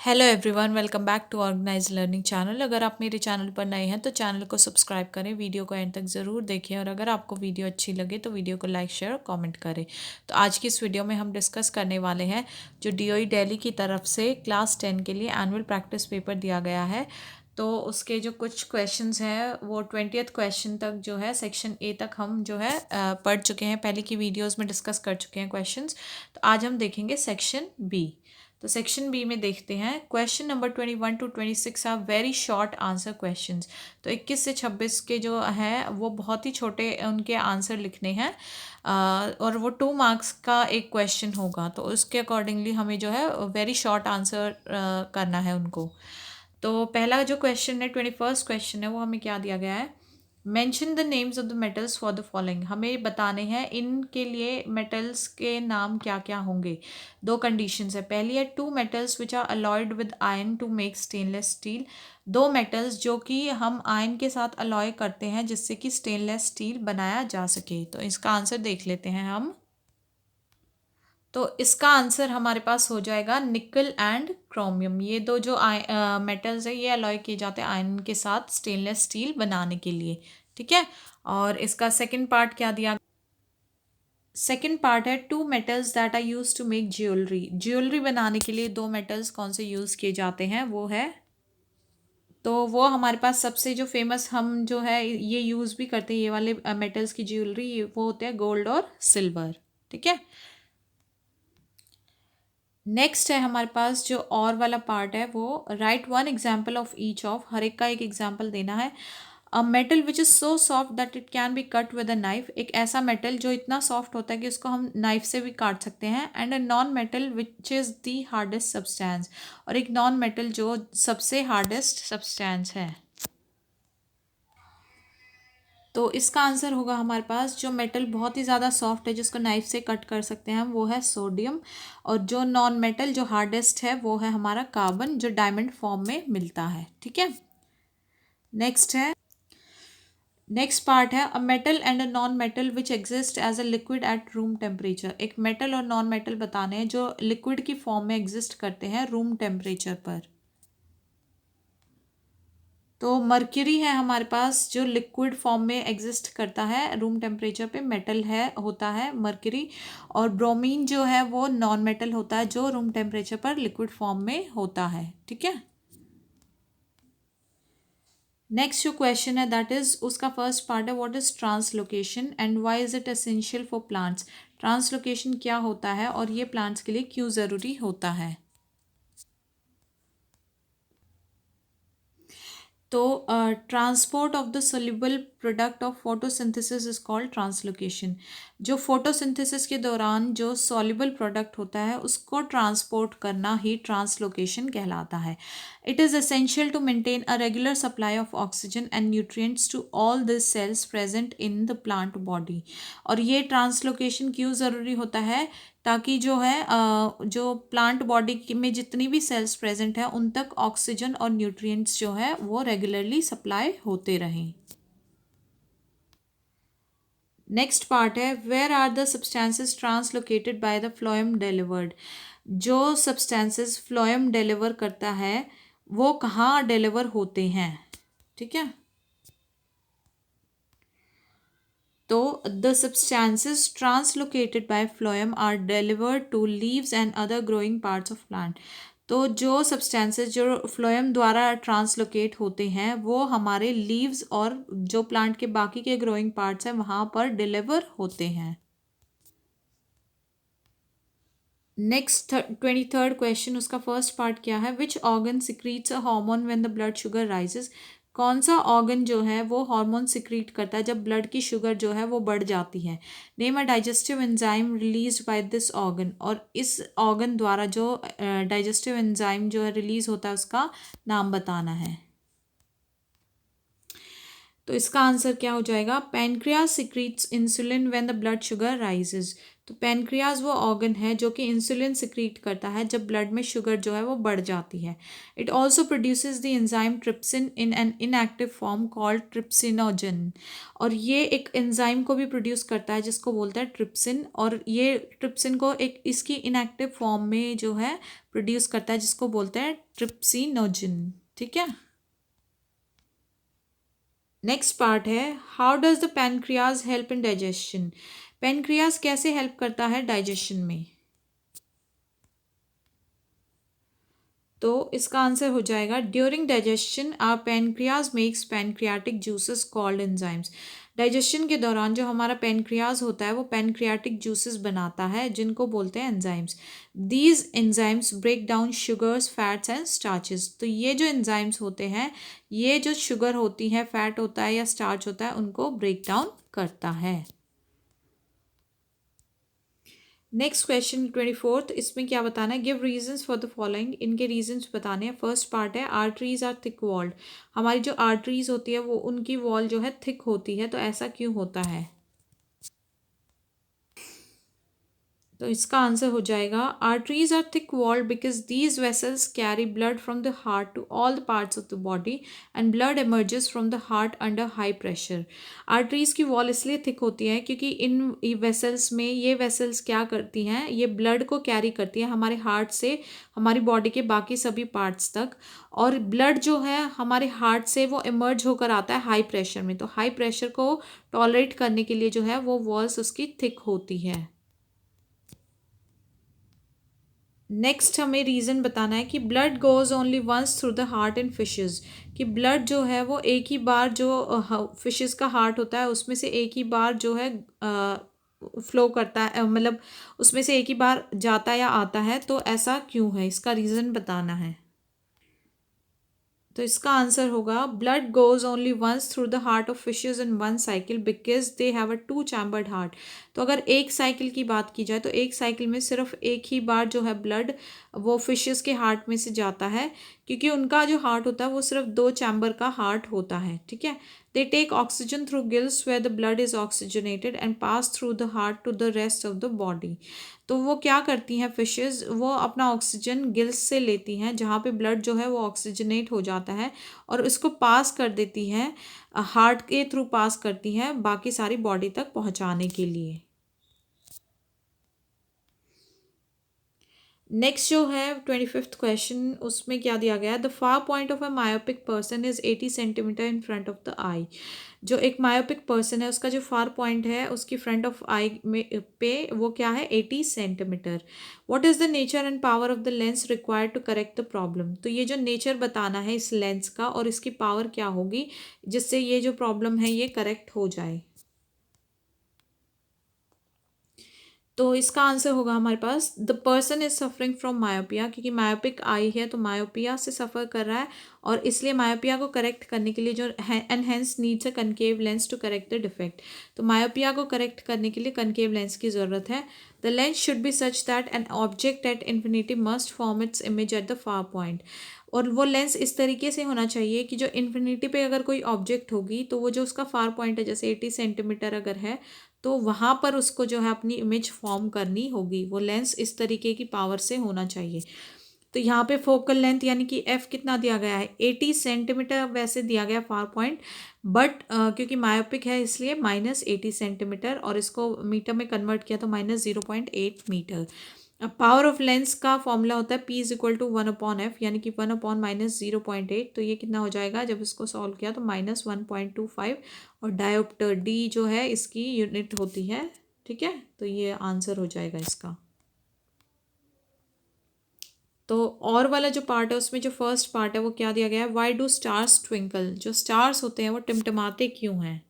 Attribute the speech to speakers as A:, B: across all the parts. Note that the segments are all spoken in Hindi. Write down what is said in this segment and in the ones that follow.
A: Hello everyone, welcome back to organise learning channel. अगर आप मेरे चैनल पर नए हैं तो चैनल को सब्सक्राइब करें, वीडियो को एंड तक ज़रूर देखें और अगर आपको वीडियो अच्छी लगे तो वीडियो को लाइक शेयर और कमेंट करें। तो आज की इस वीडियो में हम डिस्कस करने वाले हैं जो डीओई दिल्ली की तरफ से क्लास 10 के लिए एनुअल प्रैक्टिस पेपर दिया गया है। तो उसके जो कुछ क्वेश्चंस हैं वो 20th क्वेश्चन तक जो है सेक्शन ए तक हम जो है पढ़ चुके हैं, पहले की वीडियोज़ में डिस्कस कर चुके हैं क्वेश्चंस। तो आज हम देखेंगे सेक्शन बी। तो सेक्शन बी में देखते हैं question number 21 to 26 are very short answer questions. तो 21 से 26 के जो हैं वो बहुत ही छोटे उनके आंसर लिखने हैं और वो 2 मार्क्स का एक क्वेश्चन होगा। तो उसके अकॉर्डिंगली हमें जो है वेरी शॉर्ट आंसर करना है उनको। तो पहला जो क्वेश्चन है 21st क्वेश्चन है वो हमें क्या दिया गया है, mention the names of the metals for the following. हमें बताने हैं इनके लिए मेटल्स के नाम क्या क्या होंगे। दो कंडीशंस है, पहली है two metals which are alloyed with iron to make stainless steel. दो मेटल्स जो कि हम आयरन के साथ अलॉय करते हैं जिससे कि स्टेनलेस स्टील बनाया जा सके। तो इसका आंसर देख लेते हैं हम। तो इसका आंसर हमारे पास हो जाएगा निकल एंड क्रोमियम। ये दो जो मेटल्स है ये अलॉय किए जाते हैं आयरन के साथ स्टेनलेस स्टील बनाने के लिए। ठीक है। और इसका सेकंड पार्ट क्या दिया, सेकंड पार्ट है two metals that are use to make jewellery. Jewellery बनाने के लिए दो मेटल्स कौन से यूज किए जाते हैं वो है, तो वो हमारे पास सबसे जो फेमस हम जो है ये यूज भी करते हैं ये वाले मेटल्स की ज्वेलरी, वो होते हैं गोल्ड और सिल्वर। ठीक है। नेक्स्ट है हमारे पास जो और वाला पार्ट है वो write one example of each of, हर एक का एक एग्जाम्पल देना है। A metal which is so soft that it can be cut with a knife. एक ऐसा मेटल जो इतना सॉफ्ट होता है कि उसको हम नाइफ से भी काट सकते हैं। And a non metal which is the hardest substance, और एक नॉन मेटल जो सबसे हार्डेस्ट सब्सटेंस है। तो इसका आंसर होगा हमारे पास जो मेटल बहुत ही ज़्यादा सॉफ्ट है जिसको नाइफ से कट कर सकते हैं हम, वो है सोडियम। और जो नॉन मेटल जो हार्डेस्ट है वो है हमारा कार्बन, जो डायमंड फॉर्म में मिलता है। ठीक है। नेक्स्ट है, नेक्स्ट पार्ट है a metal and a non metal which exist as a liquid at room temperature. एक मेटल और नॉन मेटल बताने हैं जो लिक्विड की फॉर्म में एग्जिस्ट करते हैं रूम टेम्परेचर पर। तो मर्क्यूरी है हमारे पास जो लिक्विड फॉर्म में एग्जिस्ट करता है रूम टेम्परेचर पे, मेटल है होता है मर्क्यूरी। और ब्रोमीन जो है वो नॉन मेटल होता है जो रूम टेम्परेचर पर लिक्विड फॉर्म में होता है। ठीक है। नेक्स्ट जो क्वेश्चन है दैट इज उसका फर्स्ट पार्ट है what is translocation and why is it essential for plants. Translocation क्या होता है और ये प्लांट्स के लिए क्यों ज़रूरी होता है। तो transport of the soluble product of photosynthesis is called translocation. जो फोटोसिंथेसिस के दौरान जो सॉल्युबल प्रोडक्ट होता है उसको ट्रांसपोर्ट करना ही ट्रांसलोकेशन कहलाता है। It is essential to maintain a regular supply of oxygen and nutrients to all the cells present in the plant body. और ये ट्रांसलोकेशन क्यों ज़रूरी होता है, ताकि जो है जो प्लांट बॉडी में जितनी भी सेल्स प्रेजेंट है उन तक ऑक्सीजन और न्यूट्रिएंट्स जो है वो रेगुलरली सप्लाई होते रहें। नेक्स्ट पार्ट है where are the substances translocated by the phloem delivered. जो सब्सटेंसेस फ्लोएम डिलीवर करता है वो कहाँ डिलीवर होते हैं। ठीक है। तो the substances translocated by phloem are delivered to leaves and other growing parts of plant। तो जो सब्सटेंसेस जो फ्लोएम द्वारा ट्रांसलोकेट होते हैं वो हमारे लीव्स और जो प्लांट के बाकी के ग्रोइंग पार्ट्स हैं वहाँ पर डिलीवर होते हैं। नेक्स्ट 23rd क्वेश्चन उसका फर्स्ट पार्ट क्या है, which organ secretes a hormone when the blood sugar rises. कौन सा ऑर्गन जो है वो हार्मोन सिक्रीट करता है जब ब्लड की शुगर जो है वो बढ़ जाती है। Name a digestive enzyme released by this organ. और इस ऑर्गन द्वारा जो डाइजेस्टिव एंजाइम जो है रिलीज होता है उसका नाम बताना है। तो इसका आंसर क्या हो जाएगा, pancreas secretes insulin when the blood sugar rises. तो पैनक्रियाज वो ऑर्गन है जो कि इंसुलिन सिक्रीट करता है जब ब्लड में शुगर जो है वो बढ़ जाती है। It also produces the enzyme trypsin in an inactive form called trypsinogen. और ये एक एंजाइम को भी प्रोड्यूस करता है जिसको बोलते हैं ट्रिप्सिन, और ये ट्रिप्सिन को एक इसकी इनएक्टिव फॉर्म में जो है प्रोड्यूस करता है जिसको बोलते हैं ट्रिप्सिनोजन। ठीक है। नेक्स्ट पार्ट है, how does the pancreas help in digestion. Pancreas कैसे हेल्प करता है डाइजेशन में। तो इसका आंसर हो जाएगा, during digestion our pancreas makes pancreatic juices called enzymes. Digestion के दौरान जो हमारा पैनक्रियाज होता है वो पैनक्रियाटिक जूसेस बनाता है जिनको बोलते हैं enzymes. These enzymes break down sugars fats and starches. तो ये जो एंजाइम्स होते हैं, ये जो शुगर होती है, फैट होता है या स्टार्च होता है, उनको ब्रेक डाउन करता है। नेक्स्ट क्वेश्चन 24th, इसमें क्या बताना है, give reasons for the following. इनके रीजंस बताने हैं। फर्स्ट पार्ट है, आर्टरीज आर थिक वॉल्ड। हमारी जो आर्टरीज होती है वो उनकी वॉल जो है थिक होती है, तो ऐसा क्यों होता है। तो इसका आंसर हो जाएगा, arteries are thick walled because these vessels carry blood from the heart to all the parts of the body and blood emerges from the heart under high pressure. Arteries की वॉल इसलिए थिक होती है क्योंकि इन वेसल्स में, ये वेसल्स क्या करती हैं, ये ब्लड को कैरी करती है हमारे हार्ट से हमारी बॉडी के बाकी सभी पार्ट्स तक। और ब्लड जो है हमारे हार्ट से वो इमर्ज होकर आता है हाई प्रेशर में, तो हाई प्रेशर को टॉलरेट करने के लिए जो है वो वॉल्स उसकी थिक होती है। नेक्स्ट हमें रीज़न बताना है कि blood goes only once through the heart in fishes. कि ब्लड जो है वो एक ही बार, जो फिशेस का हार्ट होता है उसमें से एक ही बार जो है फ्लो करता है, मतलब उसमें से एक ही बार जाता या आता है। तो ऐसा क्यों है, इसका रीज़न बताना है। तो इसका आंसर होगा, blood goes only once through the heart of fishes in one cycle because they have a two chambered heart. तो अगर एक साइकिल की बात की जाए तो एक साइकिल में सिर्फ एक ही बार जो है ब्लड वो फिशेस के हार्ट में से जाता है, क्योंकि उनका जो हार्ट होता है वो सिर्फ दो चैम्बर का हार्ट होता है। ठीक है। They take oxygen through gills where the blood is oxygenated and pass through the heart to the rest of the body. तो वो क्या करती हैं फिशेस, वो अपना ऑक्सीजन गिल्स से लेती हैं जहाँ पे ब्लड जो है वो ऑक्सीजनेट हो जाता है और उसको पास कर देती हैं, हार्ट के थ्रू पास करती हैं बाकी सारी बॉडी तक पहुँचाने के लिए। नेक्स्ट जो है 25th क्वेश्चन, उसमें क्या दिया गया है, the far point of a myopic person is 80 centimetre in front of the eye. जो एक मायोपिक पर्सन है उसका जो फार पॉइंट है उसकी फ्रंट ऑफ आई में पे वो क्या है, 80 centimetre. What is the nature and power of the lens required to correct the problem. तो ये जो नेचर बताना है इस लेंस का और इसकी पावर क्या होगी जिससे ये जो प्रॉब्लम है ये करेक्ट हो जाए। तो इसका आंसर होगा हमारे पास, the person is suffering from myopia. क्योंकि मायोपिक आई है तो मायोपिया से सफ़र कर रहा है और इसलिए मायोपिया को करेक्ट करने के लिए जो enhance needs a concave lens to correct the defect. तो मायोपिया को करेक्ट करने के लिए कनकेव लेंस की ज़रूरत है। The lens should be such that an object at infinity must form its image at the far point. और वो लेंस इस तरीके से होना चाहिए कि जो इन्फिनिटी पे अगर कोई ऑब्जेक्ट होगी तो वो जो उसका फार पॉइंट है, जैसे 80 सेंटीमीटर अगर है, तो वहाँ पर उसको जो है अपनी इमेज फॉर्म करनी होगी। वो लेंस इस तरीके की पावर से होना चाहिए। तो यहाँ पे फोकल लेंथ यानी कि एफ कितना दिया गया है, 80 सेंटीमीटर वैसे दिया गया फार पॉइंट, बट क्योंकि मायोपिक है इसलिए -80 सेंटीमीटर, और इसको मीटर में कन्वर्ट किया तो -0.8 मीटर। अब पावर ऑफ लेंस का फॉर्मूला होता है P is equal to 1/f, यानी कि 1/-0.8। तो ये कितना हो जाएगा जब इसको सॉल्व किया तो -1.25। और डायोप्टर डी जो है इसकी यूनिट होती है। ठीक है, तो ये आंसर हो जाएगा इसका। तो और वाला जो पार्ट है उसमें जो फर्स्ट पार्ट है वो क्या दिया गया है, वाई डू स्टार्स ट्विंकल। जो स्टार्स होते हैं वो टिमटिमाते क्यों हैं।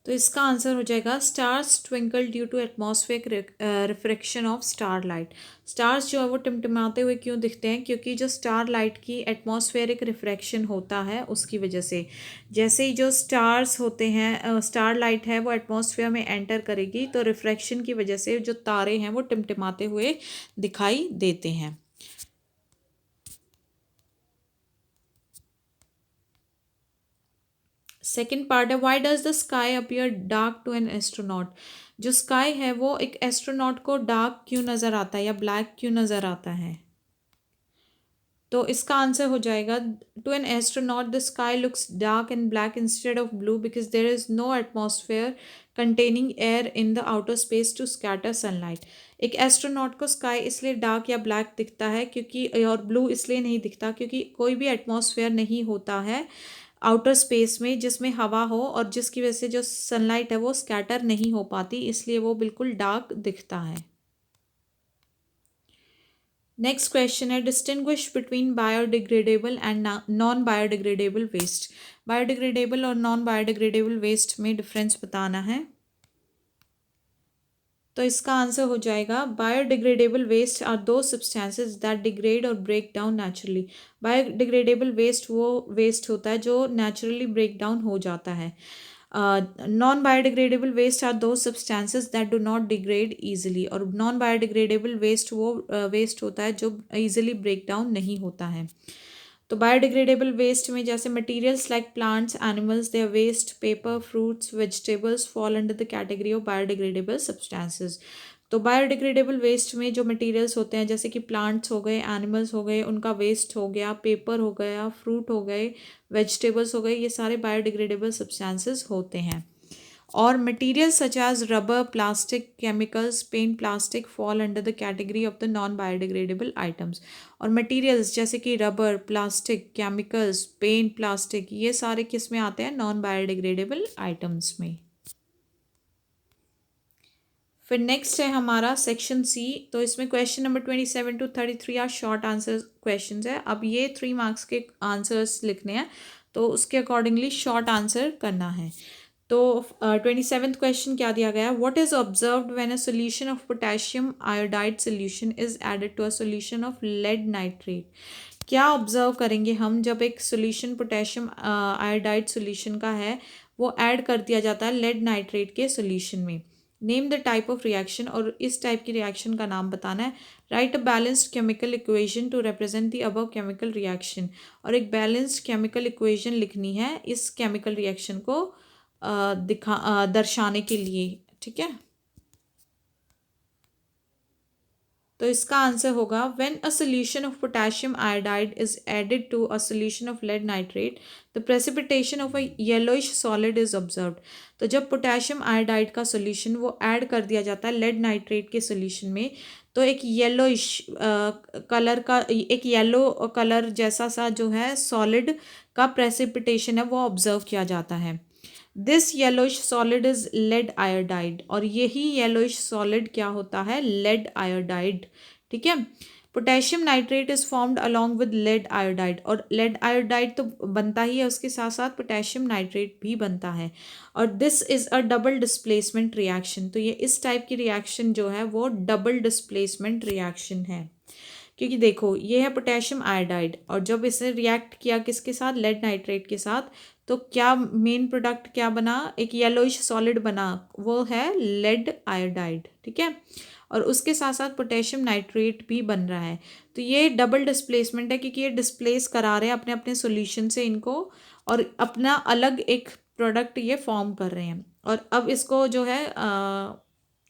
A: तो इसका आंसर हो जाएगा, stars twinkle due to atmospheric refraction of star light. Stars जो है वो टिमटिमाते हुए क्यों दिखते हैं, क्योंकि जो स्टार लाइट की एटमॉस्फेरिक रिफ्रैक्शन होता है उसकी वजह से। जैसे ही जो स्टार्स होते हैं, स्टार लाइट है वो एटमॉस्फेयर में एंटर करेगी तो रिफ्रैक्शन की वजह से जो तारे हैं वो टिमटिमाते हुए दिखाई देते हैं। सेकेंड पार्ट है, why does the sky appear dark to an astronaut. जो स्काई है वो एक एस्ट्रोनॉट को डार्क क्यों नज़र आता है या ब्लैक क्यों नज़र आता है। तो इसका आंसर हो जाएगा, to an astronaut the sky looks dark and black instead of blue because there is no atmosphere containing air in the outer space to scatter sunlight. एक एस्ट्रोनॉट को स्काई इसलिए डार्क या ब्लैक दिखता है क्योंकि, और ब्लू इसलिए नहीं दिखता क्योंकि कोई भी एटमॉस्फेयर नहीं होता है आउटर स्पेस में जिसमें हवा हो, और जिसकी वजह से जो सनलाइट है वो स्कैटर नहीं हो पाती, इसलिए वो बिल्कुल डार्क दिखता है। नेक्स्ट क्वेश्चन है, distinguish between biodegradable and non biodegradable waste. Biodegradable और नॉन बायोडिग्रेडेबल वेस्ट में डिफरेंस बताना है। तो इसका आंसर हो जाएगा, biodegradable waste are those substances that degrade और break down naturally. Biodegradable waste वो वेस्ट होता है जो नेचुरली ब्रेक डाउन हो जाता है। Non biodegradable waste are those substances that do not degrade easily, और नॉन बायोडिग्रेडेबल वेस्ट वो वेस्ट होता है जो ईजिली ब्रेक डाउन नहीं होता है। तो बायोडिग्रेडेबल वेस्ट में जैसे materials like plants, animals, their waste, paper, fruits, vegetables fall under the category of biodegradable substances. तो बायोडिग्रेडेबल वेस्ट में जो मटेरियल्स होते हैं जैसे कि प्लांट्स हो गए, एनिमल्स हो गए, उनका वेस्ट हो गया, पेपर हो गया, फ्रूट हो गए, वेजिटेबल्स हो गए, ये सारे बायोडिग्रेडेबल सब्सटेंसेस होते हैं। और material such as rubber, plastic, chemicals, paint, plastic fall under the category of the non biodegradable items. और मटेरियल्स जैसे कि rubber, plastic, chemicals, paint, plastic, ये सारे किस में आते हैं, नॉन बायोडिग्रेडेबल आइटम्स में। फिर नेक्स्ट है हमारा सेक्शन सी। तो इसमें question number 27 to 33 are short answer question है। अब ये 3 मार्क्स के आंसर्स लिखने हैं, तो उसके अकॉर्डिंगली शॉर्ट आंसर करना है। तो 27th क्वेश्चन क्या दिया गया है, what is observed when a solution of potassium iodide solution is added to a solution of lead nitrate. क्या ऑब्जर्व करेंगे हम जब एक सॉल्यूशन पोटेशियम आयोडाइड सॉल्यूशन का है वो ऐड कर दिया जाता है लेड नाइट्रेट के सॉल्यूशन में। Name the type of reaction, और इस टाइप की रिएक्शन का नाम बताना है। Right a balanced chemical equation two represent the above chemical reaction, और एक बैलेंस्ड केमिकल इक्वेशन लिखनी है इस केमिकल रिएक्शन को दर्शाने के लिए। ठीक है, तो इसका आंसर होगा, when a solution of potassium iodide is added to a solution of lead nitrate the precipitation of a yellowish solid is observed. तो जब पोटेशियम आयोडाइड का सॉल्यूशन वो ऐड कर दिया जाता है लेड नाइट्रेट के सॉल्यूशन में, तो एक येलोइश कलर का, एक येलो कलर जैसा सा जो है सॉलिड का प्रेसिपिटेशन है वो ऑब्जर्व किया जाता है। This yellowish solid is lead iodide, और यही येलोइश सॉलिड क्या होता है, लेड आयोडाइड। ठीक है, potassium nitrate is formed along with lead iodide, और लेड आयोडाइड तो बनता ही है, उसके साथ साथ पोटेशियम नाइट्रेट भी बनता है। और this is a double displacement reaction, तो ये इस टाइप की रिएक्शन जो है वो डबल डिस्प्लेसमेंट रिएक्शन है। क्योंकि देखो ये है पोटेशियम आयोडाइड, और जब इसने रिएक्ट किया किसके साथ, लेड नाइट्रेट के साथ, तो क्या मेन प्रोडक्ट क्या बना, एक येलोइश सॉलिड बना, वो है लेड आयोडाइड। ठीक है, और उसके साथ साथ पोटेशियम नाइट्रेट भी बन रहा है। तो ये डबल डिस्प्लेसमेंट है क्योंकि ये डिस्प्लेस करा रहे हैं अपने अपने सॉल्यूशन से इनको, और अपना अलग एक प्रोडक्ट ये फॉर्म कर रहे हैं। और अब इसको जो है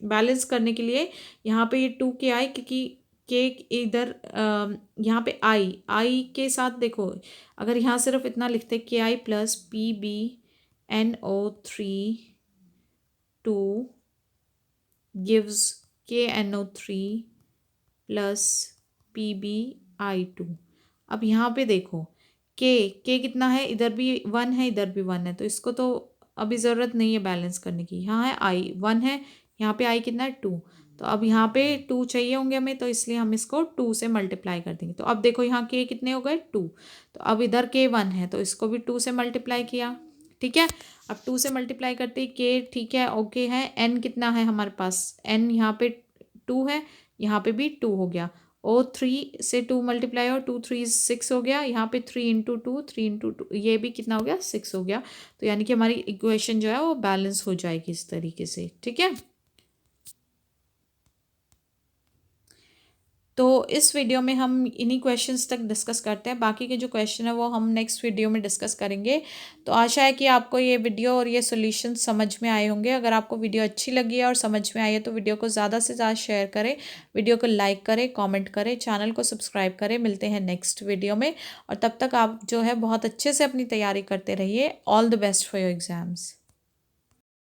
A: बैलेंस करने के लिए यहाँ पे ये 2 के आई, क्योंकि के इधर यहाँ पे आई के साथ देखो, अगर यहाँ सिर्फ इतना लिखते के आई plus PbNO3 2 gives KNO3 plus PbI2। अब यहाँ पे देखो के कितना है, इधर भी 1 है, इधर भी 1 है, तो इसको तो अभी ज़रूरत नहीं है बैलेंस करने की। यहाँ है आई 1 है, यहाँ पे आई कितना है 2, तो अब यहाँ पे 2 चाहिए होंगे हमें, तो इसलिए हम इसको 2 से मल्टीप्लाई कर देंगे। तो अब देखो यहाँ के कितने हो गए 2, तो अब इधर के 1 है, तो इसको भी 2 से मल्टीप्लाई किया। ठीक है, अब 2 से मल्टीप्लाई करते ही के, ठीक है, ओके है। एन कितना है हमारे पास, एन यहाँ पे 2 है, यहाँ पे भी 2 हो गया। O3 से 2 मल्टीप्लाई और 2 3 6 हो गया। यहाँ पे 3 × 2 3 × 2 ये भी कितना हो गया 6 हो गया। तो यानी कि हमारी इक्वेशन जो है वो बैलेंस हो जाएगी इस तरीके से। ठीक है, तो इस वीडियो में हम इन्हीं क्वेश्चंस तक डिस्कस करते हैं, बाकी के जो क्वेश्चन है वो हम नेक्स्ट वीडियो में डिस्कस करेंगे। तो आशा है कि आपको ये वीडियो और ये सॉल्यूशन समझ में आए होंगे। अगर आपको वीडियो अच्छी लगी है और समझ में आई है तो वीडियो को ज़्यादा से ज़्यादा शेयर करें, वीडियो को लाइक करें, कॉमेंट करें, चैनल को सब्सक्राइब करें। मिलते हैं नेक्स्ट वीडियो में, और तब तक आप जो है बहुत अच्छे से अपनी तैयारी करते रहिए। All the best for your exams.